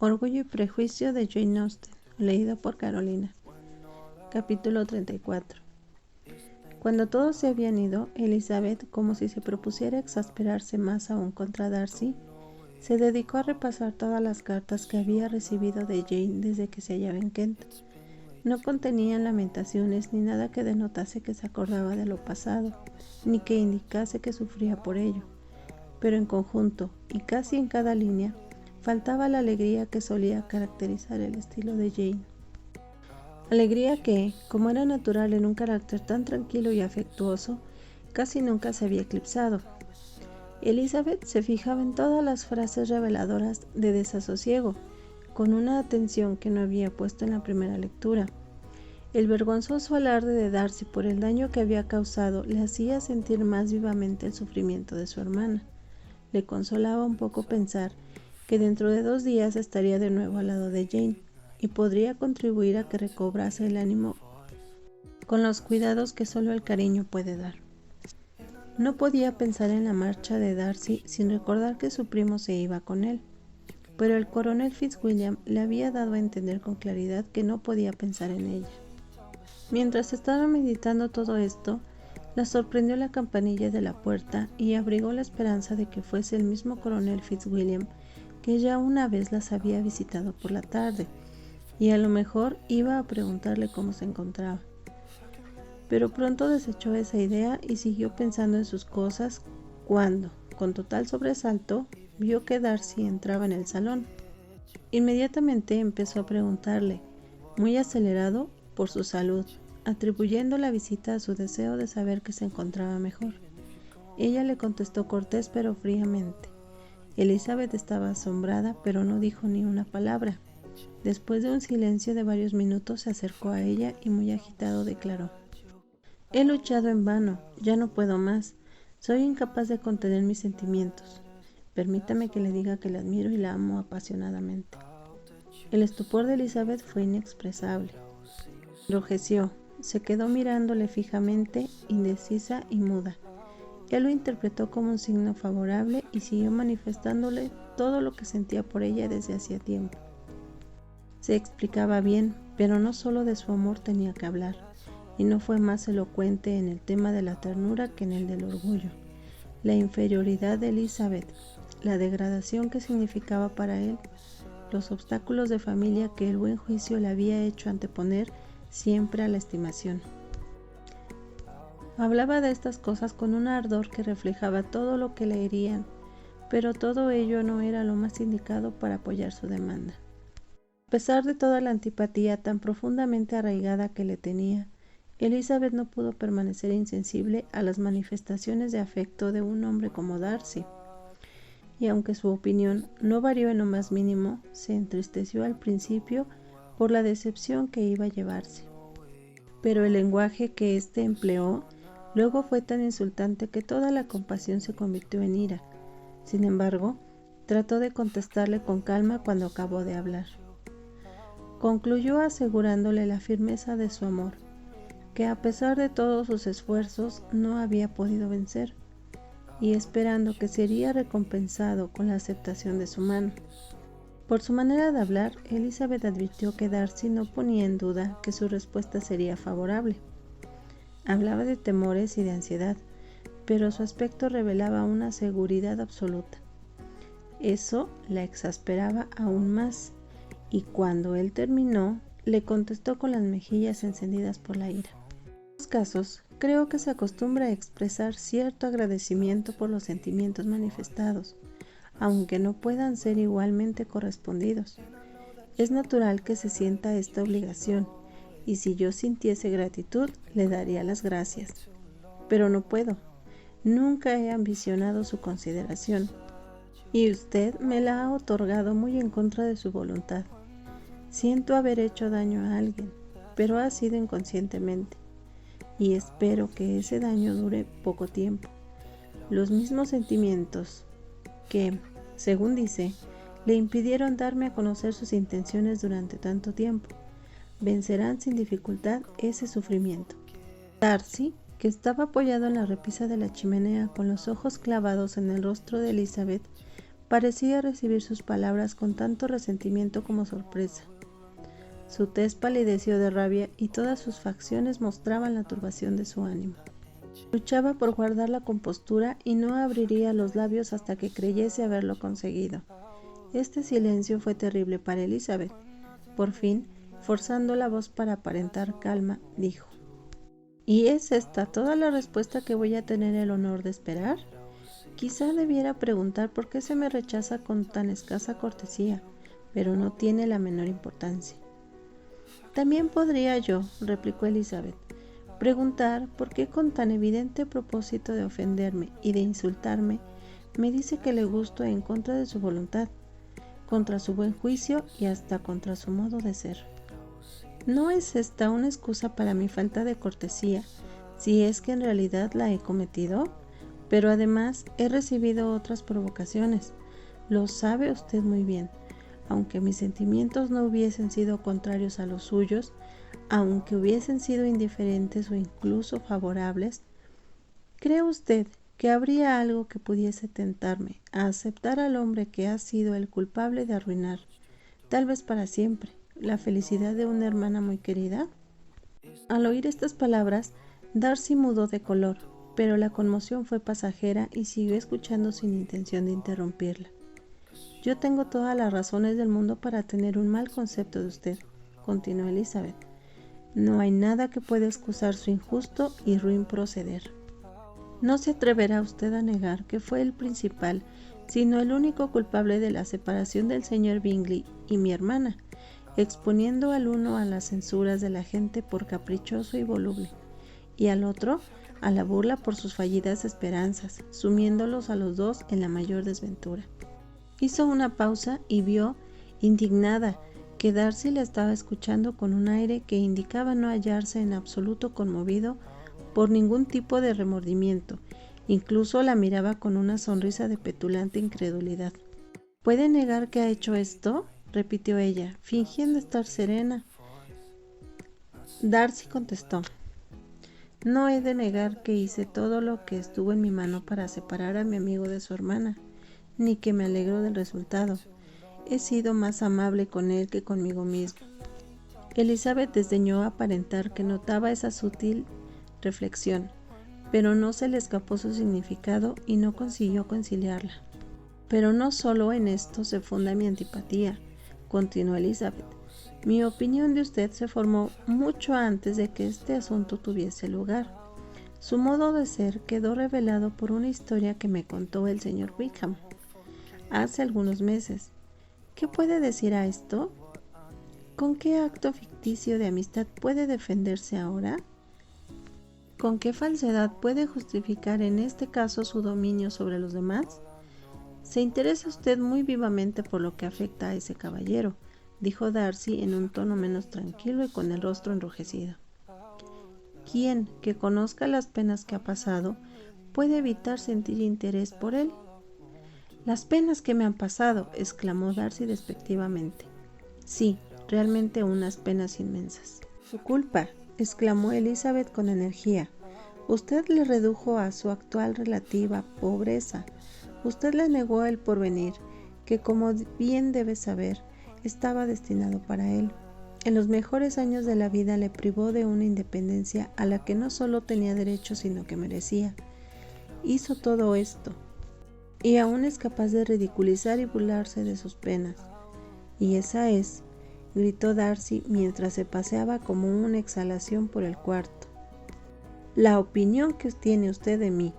Orgullo y prejuicio de Jane Austen, leído por Carolina. Capítulo 34. Cuando todos se habían ido, Elizabeth, como si se propusiera exasperarse más aún contra Darcy, se dedicó a repasar todas las cartas que había recibido de Jane desde que se hallaba en Kent. No contenían lamentaciones ni nada que denotase que se acordaba de lo pasado, ni que indicase que sufría por ello. Pero en conjunto, y casi en cada línea, faltaba la alegría que solía caracterizar el estilo de Jane. Alegría que, como era natural en un carácter tan tranquilo y afectuoso, casi nunca se había eclipsado. Elizabeth se fijaba en todas las frases reveladoras de desasosiego, con una atención que no había puesto en la primera lectura. El vergonzoso alarde de Darcy por el daño que había causado le hacía sentir más vivamente el sufrimiento de su hermana. Le consolaba un poco pensar que dentro de 2 días estaría de nuevo al lado de Jane y podría contribuir a que recobrase el ánimo con los cuidados que solo el cariño puede dar. No podía pensar en la marcha de Darcy sin recordar que su primo se iba con él, pero el coronel Fitzwilliam le había dado a entender con claridad que no podía pensar en ella. Mientras estaba meditando todo esto, la sorprendió la campanilla de la puerta y abrigó la esperanza de que fuese el mismo coronel Fitzwilliam que ya una vez las había visitado por la tarde, y a lo mejor iba a preguntarle cómo se encontraba. Pero pronto desechó esa idea y siguió pensando en sus cosas cuando, con total sobresalto, vio que Darcy entraba en el salón. Inmediatamente empezó a preguntarle, muy acelerado, por su salud, atribuyendo la visita a su deseo de saber que se encontraba mejor. Ella le contestó cortés pero fríamente. Elizabeth estaba asombrada, pero no dijo ni una palabra. Después de un silencio de varios minutos se acercó a ella y muy agitado declaró: «He luchado en vano, ya no puedo más. Soy incapaz de contener mis sentimientos. Permítame que le diga que la admiro y la amo apasionadamente». El estupor de Elizabeth fue inexpresable. Enrojeció, se quedó mirándole fijamente, indecisa y muda. Él lo interpretó como un signo favorable y siguió manifestándole todo lo que sentía por ella desde hacía tiempo. Se explicaba bien, pero no solo de su amor tenía que hablar, y no fue más elocuente en el tema de la ternura que en el del orgullo. La inferioridad de Elizabeth, la degradación que significaba para él, los obstáculos de familia que el buen juicio le había hecho anteponer siempre a la estimación. Hablaba de estas cosas con un ardor que reflejaba todo lo que le herían, pero todo ello no era lo más indicado para apoyar su demanda. A pesar de toda la antipatía tan profundamente arraigada que le tenía, Elizabeth no pudo permanecer insensible a las manifestaciones de afecto de un hombre como Darcy, y aunque su opinión no varió en lo más mínimo, se entristeció al principio por la decepción que iba a llevarse. Pero el lenguaje que éste empleó luego fue tan insultante que toda la compasión se convirtió en ira. Sin embargo, trató de contestarle con calma cuando acabó de hablar. Concluyó asegurándole la firmeza de su amor, que a pesar de todos sus esfuerzos no había podido vencer, y esperando que sería recompensado con la aceptación de su mano. Por su manera de hablar, Elizabeth advirtió que Darcy no ponía en duda que su respuesta sería favorable. Hablaba de temores y de ansiedad, pero su aspecto revelaba una seguridad absoluta. Eso la exasperaba aún más, y cuando él terminó, le contestó con las mejillas encendidas por la ira. En estos casos, creo que se acostumbra a expresar cierto agradecimiento por los sentimientos manifestados, aunque no puedan ser igualmente correspondidos. Es natural que se sienta esta obligación, y si yo sintiese gratitud, le daría las gracias. Pero no puedo. Nunca he ambicionado su consideración, y usted me la ha otorgado muy en contra de su voluntad. Siento haber hecho daño a alguien, pero ha sido inconscientemente, y espero que ese daño dure poco tiempo. Los mismos sentimientos que, según dice, le impidieron darme a conocer sus intenciones durante tanto tiempo, vencerán sin dificultad ese sufrimiento. Darcy, que estaba apoyado en la repisa de la chimenea con los ojos clavados en el rostro de Elizabeth, parecía recibir sus palabras con tanto resentimiento como sorpresa. Su tez palideció de rabia y todas sus facciones mostraban la turbación de su ánimo. Luchaba por guardar la compostura y no abriría los labios hasta que creyese haberlo conseguido. Este silencio fue terrible para Elizabeth. Por fin, forzando la voz para aparentar calma, dijo: ¿Y es esta toda la respuesta que voy a tener el honor de esperar? Quizá debiera preguntar por qué se me rechaza con tan escasa cortesía, pero no tiene la menor importancia. También podría yo, replicó Elizabeth, preguntar por qué con tan evidente propósito de ofenderme y de insultarme, me dice que le gusto en contra de su voluntad, contra su buen juicio y hasta contra su modo de ser. ¿No es esta una excusa para mi falta de cortesía, si es que en realidad la he cometido? Pero además he recibido otras provocaciones. Lo sabe usted muy bien. Aunque mis sentimientos no hubiesen sido contrarios a los suyos, aunque hubiesen sido indiferentes o incluso favorables, ¿cree usted que habría algo que pudiese tentarme a aceptar al hombre que ha sido el culpable de arruinar, tal vez para siempre, la felicidad de una hermana muy querida? Al oír estas palabras, Darcy mudó de color, pero la conmoción fue pasajera y siguió escuchando sin intención de interrumpirla. Yo tengo todas las razones del mundo para tener un mal concepto de usted, continuó Elizabeth. No hay nada que pueda excusar su injusto y ruin proceder. No se atreverá usted a negar que fue el principal, sino el único culpable de la separación del señor Bingley y mi hermana, exponiendo al uno a las censuras de la gente por caprichoso y voluble, y al otro a la burla por sus fallidas esperanzas, sumiéndolos a los dos en la mayor desventura. Hizo una pausa y vio, indignada, que Darcy la estaba escuchando con un aire que indicaba no hallarse en absoluto conmovido por ningún tipo de remordimiento. Incluso la miraba con una sonrisa de petulante incredulidad. ¿Puede negar que ha hecho esto?, repitió ella, fingiendo estar serena. Darcy contestó: no he de negar que hice todo lo que estuvo en mi mano para separar a mi amigo de su hermana, ni que me alegro del resultado. He sido más amable con él que conmigo mismo. Elizabeth desdeñó aparentar que notaba esa sutil reflexión, pero no se le escapó su significado y no consiguió conciliarla. Pero no solo en esto se funda mi antipatía, continuó Elizabeth. Mi opinión de usted se formó mucho antes de que este asunto tuviese lugar. Su modo de ser quedó revelado por una historia que me contó el señor Wickham hace algunos meses. ¿Qué puede decir a esto? ¿Con qué acto ficticio de amistad puede defenderse ahora? ¿Con qué falsedad puede justificar en este caso su dominio sobre los demás? Se interesa usted muy vivamente por lo que afecta a ese caballero, dijo Darcy en un tono menos tranquilo y con el rostro enrojecido. ¿Quién que conozca las penas que ha pasado puede evitar sentir interés por él? Las penas que me han pasado, exclamó Darcy despectivamente. Sí, realmente unas penas inmensas. Su culpa, exclamó Elizabeth con energía. Usted le redujo a su actual relativa pobreza. Usted le negó el porvenir, que como bien debe saber, estaba destinado para él. En los mejores años de la vida le privó de una independencia a la que no solo tenía derecho, sino que merecía. Hizo todo esto, y aún es capaz de ridiculizar y burlarse de sus penas. Y esa es, gritó Darcy mientras se paseaba como una exhalación por el cuarto, la opinión que tiene usted de mí.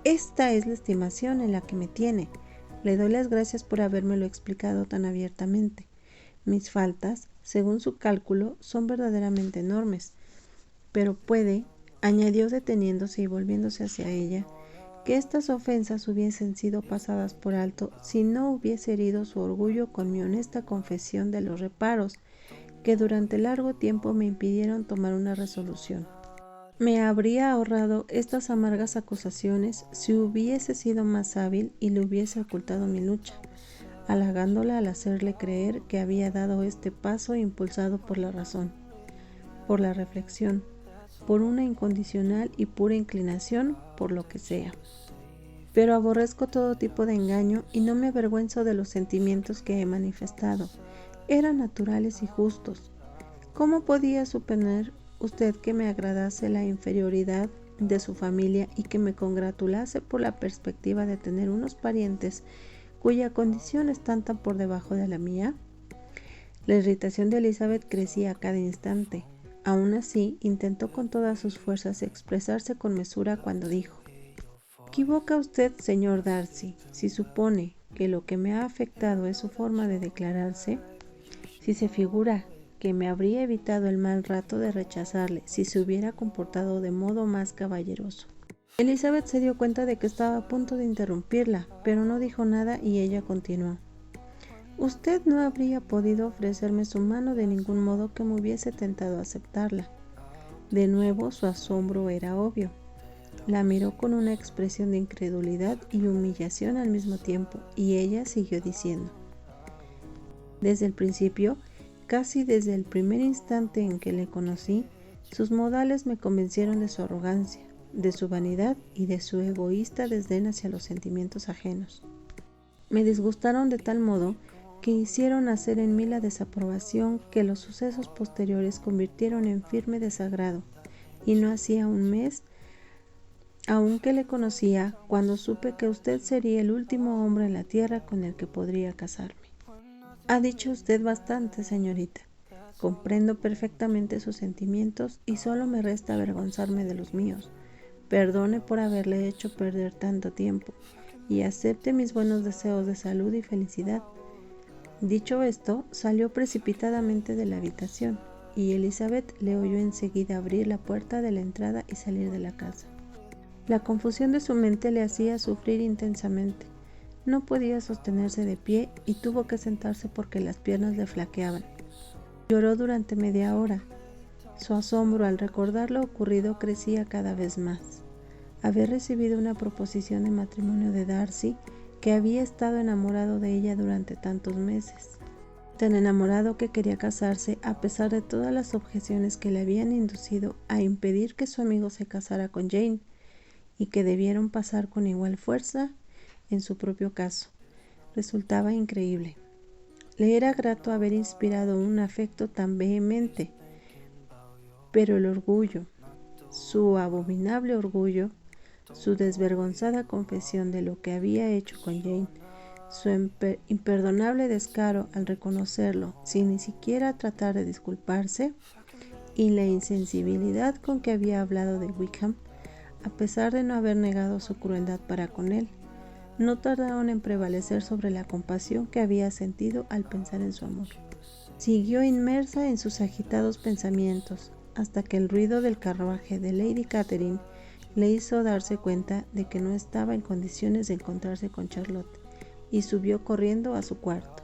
Esta es la estimación en la que me tiene. Le doy las gracias por habérmelo explicado tan abiertamente. Mis faltas, según su cálculo, son verdaderamente enormes. Pero puede, añadió deteniéndose y volviéndose hacia ella, que estas ofensas hubiesen sido pasadas por alto si no hubiese herido su orgullo con mi honesta confesión de los reparos que durante largo tiempo me impidieron tomar una resolución. Me habría ahorrado estas amargas acusaciones si hubiese sido más hábil y le hubiese ocultado mi lucha, halagándola al hacerle creer que había dado este paso impulsado por la razón, por la reflexión, por una incondicional y pura inclinación por lo que sea. pero aborrezco todo tipo de engaño y no me avergüenzo de los sentimientos que he manifestado. Eran naturales y justos. ¿Cómo podía suponer usted que me agradase la inferioridad de su familia y que me congratulase por la perspectiva de tener unos parientes cuya condición es tan por debajo de la mía? La irritación de Elizabeth crecía a cada instante. Aún así, intentó con todas sus fuerzas expresarse con mesura cuando dijo: «Equivoca usted, señor Darcy, si supone que lo que me ha afectado es su forma de declararse. Si se figura que me habría evitado el mal rato de rechazarle si se hubiera comportado de modo más caballeroso». Elizabeth se dio cuenta de que estaba a punto de interrumpirla, pero no dijo nada y ella continuó: «Usted no habría podido ofrecerme su mano de ningún modo que me hubiese tentado a aceptarla». De nuevo su asombro era obvio. La miró con una expresión de incredulidad y humillación al mismo tiempo, y ella siguió diciendo: «Desde el principio, casi desde el primer instante en que le conocí, sus modales me convencieron de su arrogancia, de su vanidad y de su egoísta desdén hacia los sentimientos ajenos. Me disgustaron de tal modo que hicieron nacer en mí la desaprobación que los sucesos posteriores convirtieron en firme desagrado, y no hacía un mes aun que le conocía cuando supe que usted sería el último hombre en la tierra con el que podría casarme». «Ha dicho usted bastante, señorita. Comprendo perfectamente sus sentimientos y solo me resta avergonzarme de los míos. Perdone por haberle hecho perder tanto tiempo y acepte mis buenos deseos de salud y felicidad». Dicho esto, salió precipitadamente de la habitación y Elizabeth le oyó enseguida abrir la puerta de la entrada y salir de la casa. La confusión de su mente le hacía sufrir intensamente. No podía sostenerse de pie y tuvo que sentarse porque las piernas le flaqueaban. Lloró durante media hora. Su asombro al recordar lo ocurrido crecía cada vez más. Haber recibido una proposición de matrimonio de Darcy, que había estado enamorado de ella durante tantos meses, tan enamorado que quería casarse a pesar de todas las objeciones que le habían inducido a impedir que su amigo se casara con Jane, y que debieron pasar con igual fuerza en su propio caso, resultaba increíble. Le era grato haber inspirado un afecto tan vehemente, pero el orgullo, su abominable orgullo, su desvergonzada confesión de lo que había hecho con Jane, su imperdonable descaro al reconocerlo sin ni siquiera tratar de disculparse, y la insensibilidad con que había hablado de Wickham, a pesar de no haber negado su crueldad para con él, no tardaron en prevalecer sobre la compasión que había sentido al pensar en su amor. Siguió inmersa en sus agitados pensamientos hasta que el ruido del carruaje de Lady Catherine le hizo darse cuenta de que no estaba en condiciones de encontrarse con Charlotte, y subió corriendo a su cuarto.